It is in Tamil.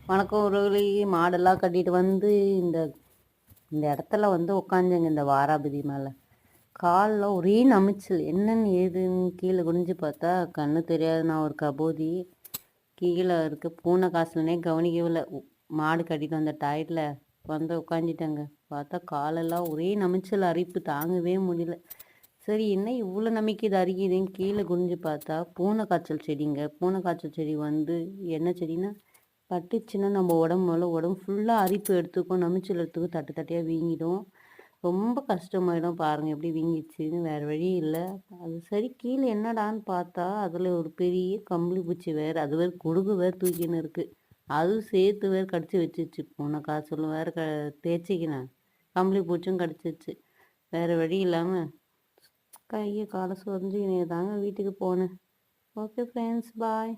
வணக்கம் உறவுகளே. மாடெல்லாம் கட்டிட்டு வந்து இந்த இந்த இடத்துல வந்து உட்காந்துங்க இந்த வாராபதி மேலே. காலில் ஒரே நமைச்சல், என்னன்னு ஏதுன்னு கீழே குனிஞ்சு பார்த்தா கண்ணு தெரியாது. நான் ஒரு கபோதி கீழே இருக்கு. பூனை காசுலனே கவனிக்கவில்லை. மாடு கட்டிட்டு வந்த டயர்டில் வந்து உட்காந்துட்டேங்க. பார்த்தா காலெல்லாம் ஒரே நமைச்சல், அரிப்பு தாங்கவே முடியல. சரி, என்ன இவ்வளோ நமைக்குது அரிக்குதுன்னு கீழே குனிஞ்சு பார்த்தா பூனை காய்ச்சல் செடிங்க. பூனை காய்ச்சல் செடி வந்து என்ன செடின்னா, பட்டுச்சுன்னா நம்ம உடம்பு ஃபுல்லாக அரிப்பு எடுத்துக்கும், நமிச்சல் எடுத்துக்கும், தட்டு தட்டையாக வீங்கிடும். ரொம்ப கஷ்டமாயிடும். பாருங்கள் எப்படி வீங்கிடுச்சின்னு. வேறு வழி இல்லை. அது சரி, கீழே என்னடான்னு பார்த்தா அதில் ஒரு பெரிய கம்பளி பூச்சி வேறு, அது வேறு கொடுகு வேறு தூக்கின்னு இருக்குது. அதுவும் சேர்த்து வேறு கடிச்சு வச்சிச்சு. பூனை காய்ச்சலும் வேறு தேய்ச்சிக்கினேன், கம்பளி பூச்சும் கடிச்சிச்சு. வேறு வழி இல்லாமல் கையை காலை சொரிஞ்சு தாங்க வீட்டுக்கு போனேன். ஓகே ஃப்ரெண்ட்ஸ், பாய்.